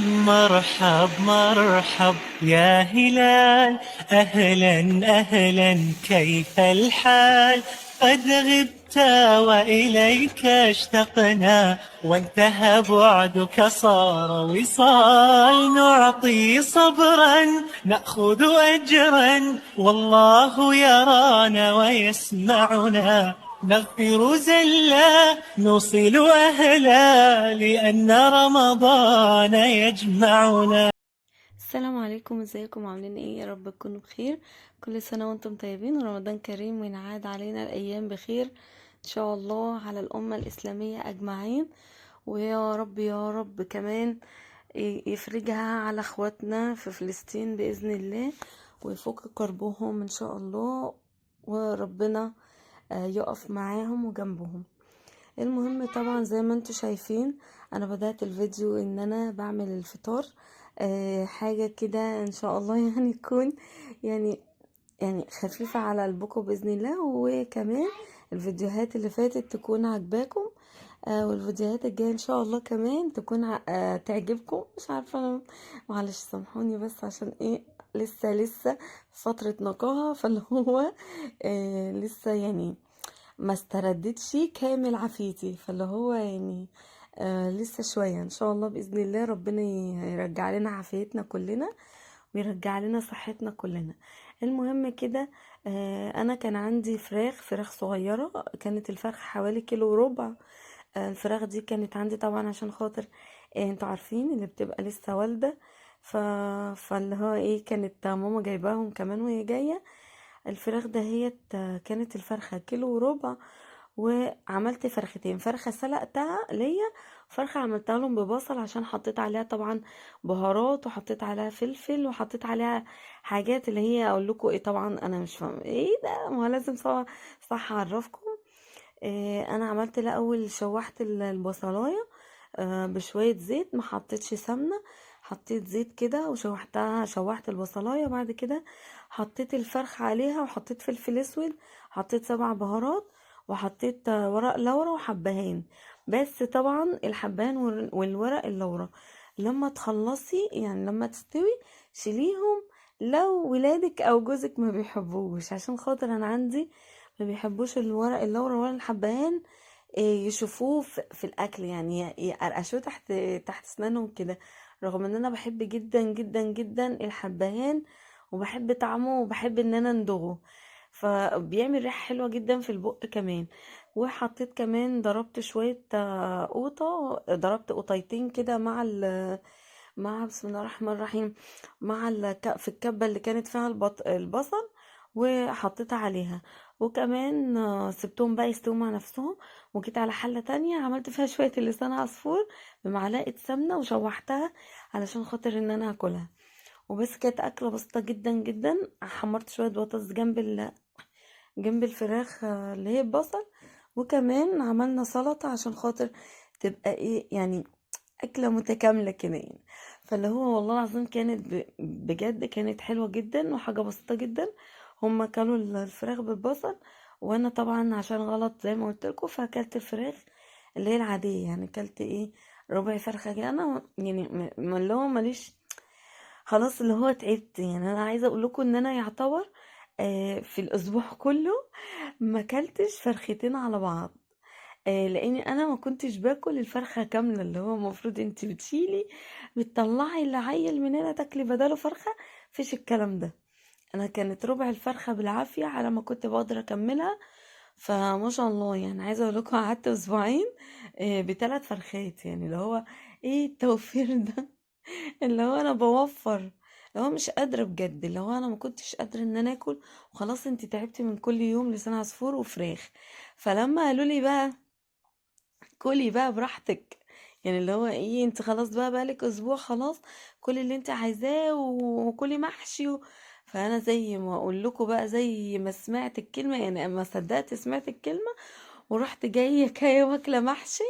مرحب مرحب يا هلال، أهلا أهلا كيف الحال؟ قد غبت وإليك اشتقنا، وانتهى بعدك صار وصال. نعطي صبرا نأخذ أجرا، والله يرانا ويسمعنا. نغفر زلا نوصل أهلا، لأن رمضان يجمعنا. السلام عليكم، ازيكم؟ عاملين ايه؟ يا رب تكونوا بخير. كل سنة وانتم طيبين ورمضان كريم، وينعاد علينا الايام بخير ان شاء الله على الامة الاسلامية اجمعين. ويا رب يا رب كمان يفرجها على اخواتنا في فلسطين باذن الله، ويفك كربهم ان شاء الله، وربنا يقف معاهم وجنبهم. المهم طبعا زي ما انتوا شايفين، انا بدأت الفيديو ان انا بعمل الفطار. حاجة كده ان شاء الله يعني تكون يعني خفيفة على قلبكم بإذن الله، وكمان الفيديوهات اللي فاتت تكون عجباكم. والفيديوهات الجاية ان شاء الله كمان تكون تعجبكم. مش عارفة انا، معلش سامحوني بس عشان ايه، لسه في فترة نقاهة، فاللي هو لسه يعني ما استردتش كامل عافيتي، فاللي هو يعني لسه شوية ان شاء الله بإذن الله ربنا يرجع لنا عافيتنا كلنا، ويرجع لنا صحتنا كلنا. المهم كده، انا كان عندي فراخ صغيرة، كانت الفرخ حوالي كيلو وربع. الفراخ دي كانت عندي طبعا عشان خاطر انتوا عارفين اللي بتبقى لسه والدة. ف... فاللي هو ايه، كانت ماما جايباهم كمان وهي جاية. الفراخ دهيت كانت الفرخة كيلو وربع، وعملت فرختين، فرخة سلقتها ليا، فرخة عملتها لهم ببصل عشان حطيت عليها طبعا بهارات، وحطيت عليها فلفل، وحطيت عليها حاجات اللي هي اقول لكم ايه، طبعا انا مش فاهمه ايه ده، ما هو لازم صح اعرفكم. انا عملت الاول شوحت البصلايه بشويه زيت، ما حطيتش سمنه، حطيت زيت كده وشوحتها، شوحت البصلايه، بعد كده حطيت الفرخ عليها، وحطيت فلفل اسود، حطيت 7 بهارات، وحطيت ورق لورا وحبهان. بس طبعا الحبهان والورق اللورا لما تخلصي يعني لما تستوي شيليهم، لو ولادك او جوزك ما بيحبوش، عشان خاطر انا عندي ما بيحبوش الورق اللورا ولا الحبهان. يشوفوه في الاكل، يعني يقرقشوه تحت اسنانهم كده، رغم ان انا بحب جدا جدا جدا الحبهان، وبحب طعمه، وبحب ان انا ندوغه، فبيعمل ريحة حلوة جدا في البق كمان. وحطيت كمان، ضربت شوية قوطة، ضربت قطيتين كده مع بسم الله الرحمن الرحيم، في الكبة اللي كانت فيها البصل، وحطيتها عليها. وكمان سبتهم بقى يستووا مع نفسهم، وجيت على حلة تانية عملت فيها شوية لسان عصفور بمعلقة سمنة، وشوحتها علشان خاطر ان انا هاكلها. وبس كانت اكلة بسيطة جدا جدا. حمرت شوية بطاطس جنب الفراخ اللي هي البصل. وكمان عملنا سلطة عشان خاطر تبقى ايه يعني، أكلة متكاملة كده يعني. فاللي هو والله العظيم كانت بجد كانت حلوة جدا، وحاجة بسيطة جدا. هما كلوا الفراخ بالبصل، وانا طبعا عشان غلط زي ما قلت لكم فاكلت الفراخ اللي هي العادية، يعني اكلت ايه، ربع فرخة كده. انا يعني اللي هو ماليش، خلاص اللي هو تعبت. يعني انا عايزة اقول لكم ان انا يعتبر في الاسبوع كله ما اكلتش فرختين على بعض. لاني انا ما كنتش باكل الفرخه كامله، اللي هو المفروض انت بتطلعي العيل من هنا تاكلي بداله فرخه. فيش الكلام ده. انا كانت ربع الفرخه بالعافيه على ما كنت بقدر اكملها. فما شاء الله، يعني عايزه اقول لكم قعدت اسبوعين ب3 فرخات، يعني اللي هو ايه التوفير ده اللي هو انا بوفر، اللي هو مش قادره بجد، اللي هو انا ما كنتش قادره ان انا اكل. وخلاص انت تعبتي من كل يوم لسان عصفور وفراخ. فلما قالوا لي بقى كلي بقى براحتك، يعني اللي هو ايه، انت خلاص بقى بقالك اسبوع، خلاص كل اللي انت عايزاه وكلي محشي فانا زي ما اقول لكم بقى، زي ما سمعت الكلمه، يعني ما صدقت سمعت الكلمه، ورحت جايه كايه واكله محشي.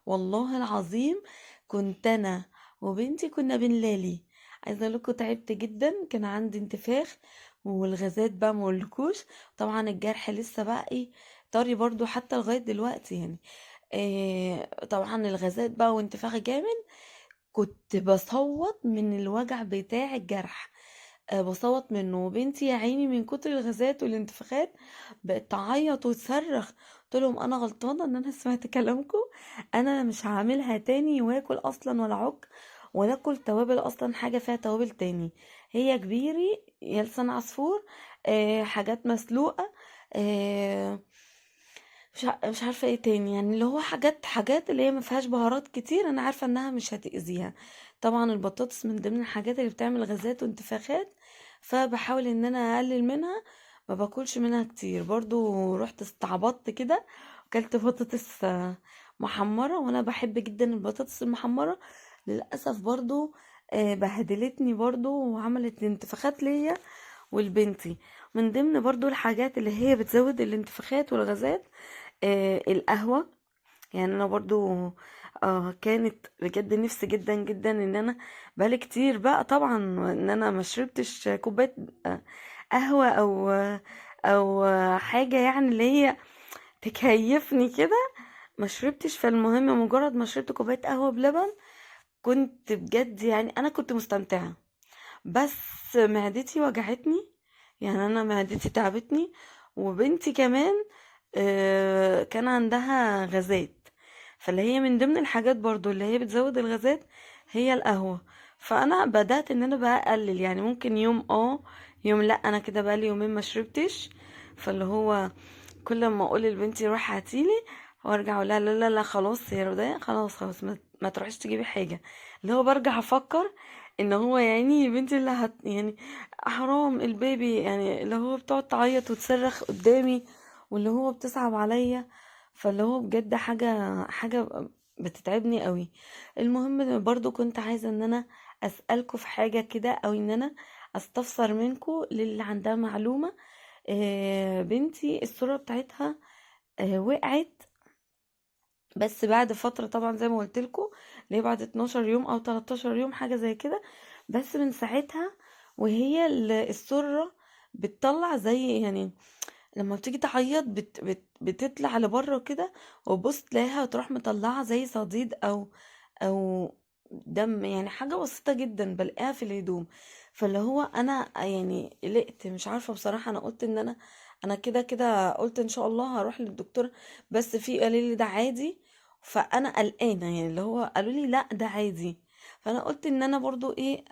والله العظيم كنت انا وبنتي كنا بنلالي. عايزه اقول لكم تعبت جدا، كان عندي انتفاخ، والغازات بقى ما اقولكوش. طبعا الجرح لسه بقى ايه، طري برضو حتى لغايه دلوقتي يعني. طبعا الغازات بقى وانتفاخ جامد. كنت بصوت من الوجع بتاع الجرح، بصوت منه. وبنتي يا عيني من كتر الغازات والانتفاخات بقت تعيط وتصرخ. قلت لهم انا غلطانه ان انا سمعت كلامكم، انا مش هعملها تاني واكل اصلا ولا عك ولا اكل توابل اصلا، حاجه فيها توابل تاني. هي كبيري يا لسان عصفور، حاجات مسلوقه، آه مش عارفه ايه تاني، يعني اللي هو حاجات اللي هي ما فيهاش بهارات كتير، انا عارفه انها مش هتأذيها. طبعا البطاطس من ضمن الحاجات اللي بتعمل غازات وانتفاخات، فبحاول ان انا اقلل منها، ما باكلش منها كتير. برضو رحت استعبطت كده وكلت بطاطس محمره، وانا بحب جدا البطاطس المحمره. للاسف برضو بهدلتني برضو وعملت انتفاخات ليا ولبنتي. من ضمن برضو الحاجات اللي هي بتزود الانتفاخات والغازات القهوة. يعني انا برضو كانت بجد نفسي جدا جدا ان انا بقالي كتير بقى طبعا ان انا ما شربتش كوبايه قهوه او حاجه يعني اللي هي تكيفني كده، ما شربتش. فالمهم مجرد ما شربت كوبايه قهوه بلبن كنت بجد يعني انا كنت مستمتعه، بس معدتي وجعتني، يعني انا معدتي تعبتني. وبنتي كمان كان عندها غازات، فاللي هي من ضمن الحاجات برضو اللي هي بتزود الغازات هي القهوة. فانا بدأت ان انا بقى اقلل، يعني ممكن يوم يوم لا، انا كده بقالي يومين ما شربتش. فاللي هو كل ما اقول لبنتي روحي هاتيلي وارجع اقول لها لا لا لا خلاص يا رودية، خلاص خلاص ما تروحيش تجيبي حاجة. اللي هو برجع افكر ان هو يعني بنتي اللي يعني حرام البيبي، يعني اللي هو بتقعد تعيط وتصرخ قدامي واللي هو بتصعب عليا. فاللي هو بجد حاجة بتتعبني قوي. المهم برضو كنت عايزة ان انا اسألكوا في حاجة كده، او ان انا استفسر منكوا للي عندها معلومة. بنتي الصورة بتاعتها وقعت، بس بعد فترة طبعا زي ما قلت لكم، اللي هي بعد 12 يوم او 13 يوم حاجة زي كده. بس من ساعتها وهي السرة بتطلع زي يعني لما بتيجي تعيط بتطلع لبره كده، وبص تلاقيها تروح مطلعة زي صديد او دم، يعني حاجة بسيطة جدا بلاقيها في الهدوم. فاللي هو انا يعني قلقت، مش عارفة بصراحة. انا قلت ان انا كده كده قلت ان شاء الله هروح للدكتور، بس في قالوا لي ده عادي. فانا قلقانة، يعني اللي هو قالوا لي لا ده عادي. فانا قلت ان انا برضو ايه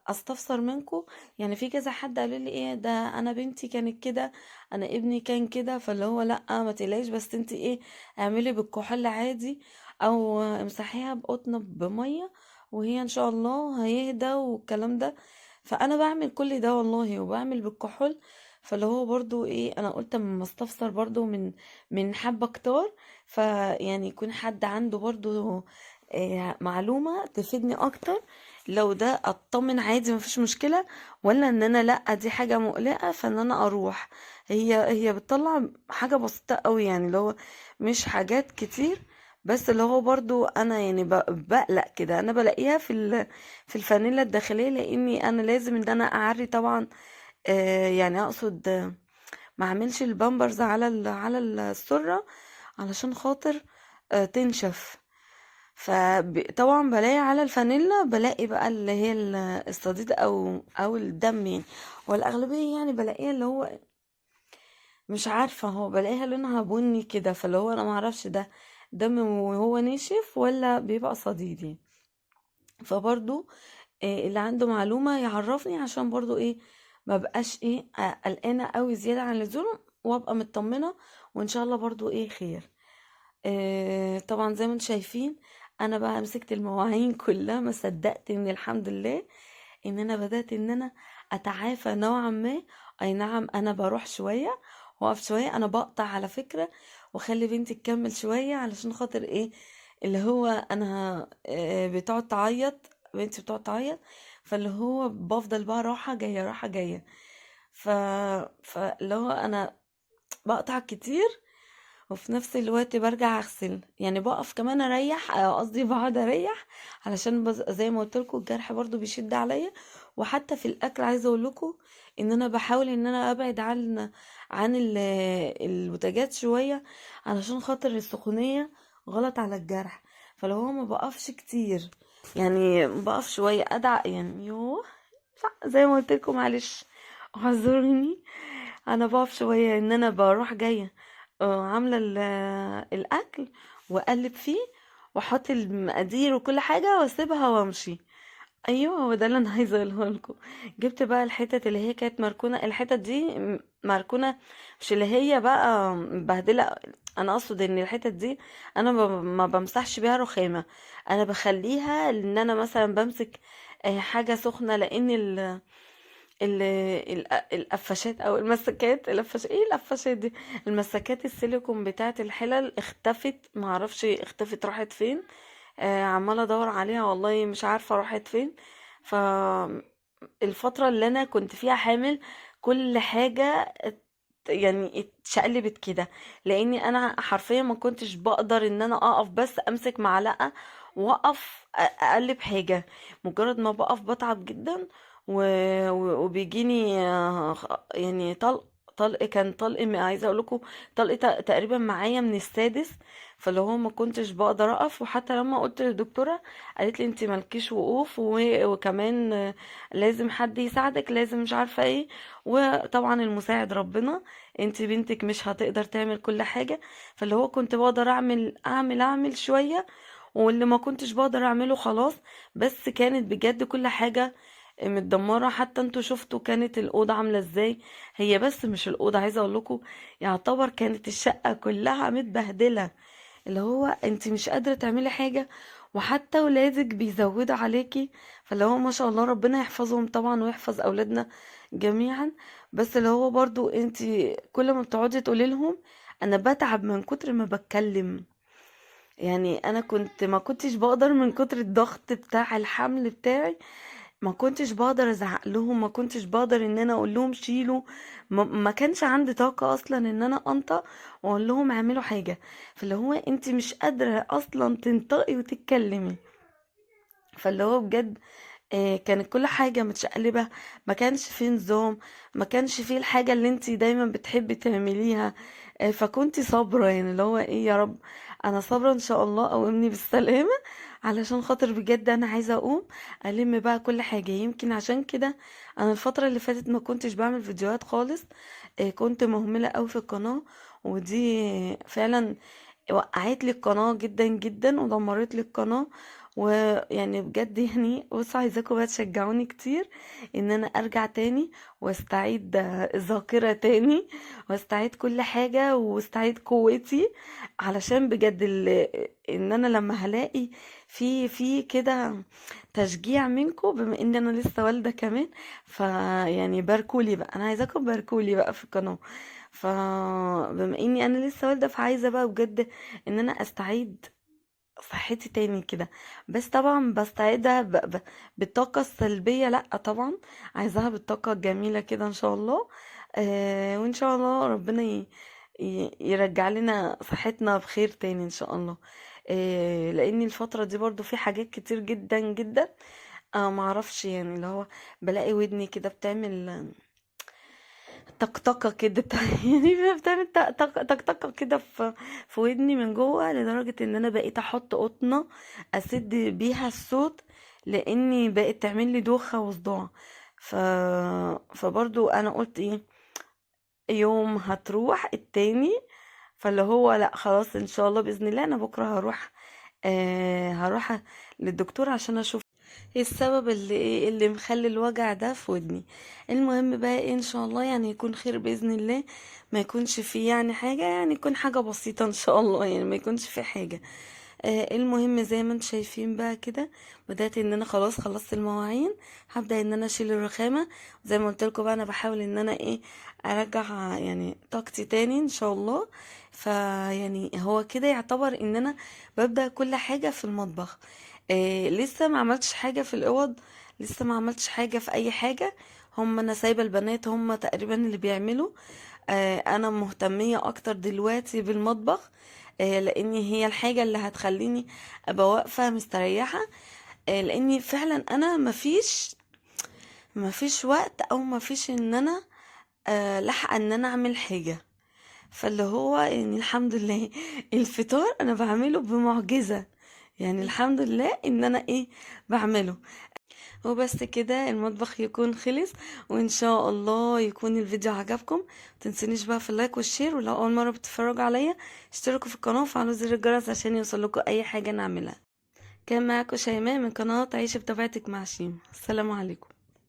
استفسر منكم. يعني في كذا حد قالوا لي ايه ده انا بنتي كانت كده، انا ابني كان كده. فاللي هو لا ما تقلقيش، بس انت ايه اعملي بالكحول عادي او امسحيها بقطنه بميه وهي ان شاء الله هيهدى والكلام ده. فانا بعمل كل ده والله، وبعمل بالكحول. فاللي هو برضو ايه انا قلت اما استفسر برضو من حبة كتار، فيعني يكون حد عنده برضو معلومة تفيدني اكتر، لو ده اطمن عادي مفيش مشكلة، ولا ان انا لا دي حاجة مقلقة فان انا اروح. هي بتطلع حاجة بسيطة قوي، يعني اللي هو مش حاجات كتير. بس اللي هو برضو انا يعني بقلق كده، انا بلاقيها في الفانيلا الداخلية، لاني انا لازم ان انا اعري طبعا. يعني اقصد ما اعملش البامبرز على السرة علشان خاطر تنشف. فطبعا بلاقي على الفانيلا بلاقي بقى اللي هي الصديد او الدم يعني، والاغلبيه يعني بلاقيها اللي هو مش عارفه، هو بلاقيها لونها بني كده. فاللي هو انا معرفش ده دم وهو ناشف ولا بيبقى صديدي. فبرضو اللي عنده معلومه يعرفني، عشان برضو ايه ما بقاش ايه قلقانه قوي زياده عن اللزوم، وابقى مطمنه وان شاء الله برضو ايه خير. طبعا زي ما انتم شايفين انا بقى مسكت المواعين كلها، ما صدقت ان الحمد لله ان انا بدأت ان انا اتعافى نوعا ما. اي نعم انا بروح شوية واقف شوية، انا بقطع على فكرة واخلي بنتي تكمل شوية علشان خاطر ايه اللي هو انا بتقعد تعيط، بنتي بتقعد تعيط. فاللي هو بفضل بقى راحة جاية راحة جاية. ف... فاللي هو انا بقطع كتير، وفي نفس الوقت برجع اغسل، يعني بقف كمان اريح، قصدي بقعد اريح علشان زي ما قلت لكم الجرح برضو بيشد عليا. وحتى في الاكل عايزه اقول لكم ان انا بحاول ان انا ابعد عن البوتاجات شويه، علشان خاطر السخونيه غلط على الجرح. فلو هو ما بقفش كتير، يعني بقف شوية ادعى يعني يوه. زي ما قلت لكم معلش، اعذروني. انا بقف شوية ان انا بروح جاية عاملة الاكل واقلب فيه واحط المقادير وكل حاجة واسيبها وامشي. ايوه هو ده اللي انا عايزه اقوله لكم. جبت بقى الحتت اللي هي كانت مركونه، الحتت دي مركونه، مش اللي هي بقى مبهدله. انا اقصد ان الحتت دي انا ما بمسحش بيها رخامه، انا بخليها ان انا مثلا بمسك حاجه سخنه، لان القفاشات او المسكات، ايه القفاشات دي، المسكات السيليكون بتاعت الحلل اختفت، معرفش اختفت راحت فين. عمالة ادور عليها والله مش عارفة راحت فين. فالفترة اللي انا كنت فيها حامل كل حاجة يعني اتشقلبت كده، لاني انا حرفيا ما كنتش بقدر ان انا اقف بس امسك معلقة واقف اقلب حاجة. مجرد ما بقف بتعب جدا وبيجيني يعني طلق كان طلق عايزه اقول لكم طلق تقريبا معايا من السادس. فاللي هو ما كنتش بقدر اقف، وحتى لما قلت للدكتوره قالت لي انت مالكيش وقوف وكمان لازم حد يساعدك، لازم مش عارفه ايه. وطبعا المساعد ربنا، انت بنتك مش هتقدر تعمل كل حاجه. فاللي هو كنت بقدر اعمل شويه، واللي ما كنتش بقدر اعمله خلاص. بس كانت بجد كل حاجه متدمره. حتى انتوا شفتوا كانت الاوضه عامله ازاي. هي بس مش الاوضه، عايزه اقول لكم يعتبر كانت الشقه كلها متبهدله، اللي هو انت مش قادرة تعملي حاجة، وحتى ولادك بيزودوا عليكي. فاللي هو ما شاء الله ربنا يحفظهم طبعا ويحفظ اولادنا جميعا. بس اللي هو برضو انت كل ما بتقعدي تقولي لهم انا بتعب من كتر ما بتكلم. يعني انا ما كنتش بقدر من كتر الضغط بتاع الحمل بتاعي، ما كنتش بقدر ازعق لهم، ما كنتش بقدر ان انا اقول لهم شيلوا. ما كانش عندي طاقة اصلا ان انا انطق واقول لهم اعملوا حاجة. فاللي هو انت مش قادرة اصلا تنطقي وتتكلمي. فاللي هو بجد كانت كل حاجة متشقلبة، ما كانش فيه نظام، ما كانش فيه الحاجة اللي انتي دايما بتحبي تعمليها. فكنتي صابرة، يعني اللي هو ايه يا رب، انا صابرة ان شاء الله اقومني بالسلامة، علشان خاطر بجد انا عايزة اقوم الم بقى كل حاجة. يمكن عشان كده انا الفترة اللي فاتت ما كنتش بعمل فيديوهات خالص، كنت مهملة قوي في القناة. ودي فعلا وقعت لي القناة جدا جدا ودمرت لي القناة. ويعني بجد يعني بصوا عايزاكم بقى تشجعوني كتير ان انا ارجع تاني واستعيد الذاكرة تاني، واستعيد كل حاجة واستعيد قوتي. علشان بجد ان انا لما هلاقي في كده تشجيع منكم، بما ان انا لسه والدة كمان، فيعني باركولي بقى، انا عايزاكم باركولي بقى في القناة. فبما اني انا لسه والدة فعايزة بقى بجد ان انا استعيد صحتي تاني كده. بس طبعا بستعيدها بالطاقة السلبية لا طبعا، عايزاها بالطاقة الجميلة كده ان شاء الله. وان شاء الله ربنا يرجع لنا صحتنا بخير تاني ان شاء الله. لان الفترة دي برضو في حاجات كتير جدا جدا معرفش، يعني اللي هو بلاقي ودني كده بتعمل طقطقة كده يعني بتعمل طقطقة كده في ودني من جوه، لدرجة ان انا بقيت احط قطنة اسد بيها الصوت، لاني بقت تعمل لي دوخة وصداع. ف... فبرضو انا قلت ايه، يوم هتروح التاني. فاللي هو لا خلاص ان شاء الله باذن الله انا بكره هروح للدكتور عشان اشوف ايه السبب اللي مخلي الوجع ده في ودني. المهم بقى إيه ان شاء الله يعني يكون خير باذن الله، ما يكونش فيه يعني حاجه، يعني يكون حاجه بسيطه ان شاء الله، يعني ما يكونش فيه حاجه. المهم زي ما انتم شايفين بقى كده، بدات ان انا خلاص خلصت المواعين، هبدا ان انا اشيل الرخامه. زي ما قلت لكم بقى انا بحاول ان انا ايه ارجع يعني طاقتي تاني ان شاء الله. فيعني هو كده يعتبر ان انا ببدا كل حاجه في المطبخ. لسه ما عملتش حاجه في الاوض، لسه ما عملتش حاجه في اي حاجه. هم انا سايبه البنات هم تقريبا اللي بيعملوا. انا مهتميه اكتر دلوقتي بالمطبخ، لان هي الحاجه اللي هتخليني ابقى واقفه مستريحه. لاني فعلا انا مفيش وقت او مفيش ان انا لحق ان انا اعمل حاجه. فاللي هو يعني الحمد لله الفطار انا بعمله بمعجزه، يعني الحمد لله ان انا بعمله. وبس كده المطبخ يكون خلص، وان شاء الله يكون الفيديو عجبكم. متنسونيش بقى في اللايك والشير، ولو اول مره بتتفرجوا عليا اشتركوا في القناه وفعلوا زر الجرس عشان يوصلكوا اي حاجه نعملها. كان معاكم شيماء من قناه عيش بطبيعتك مع شيم. السلام عليكم.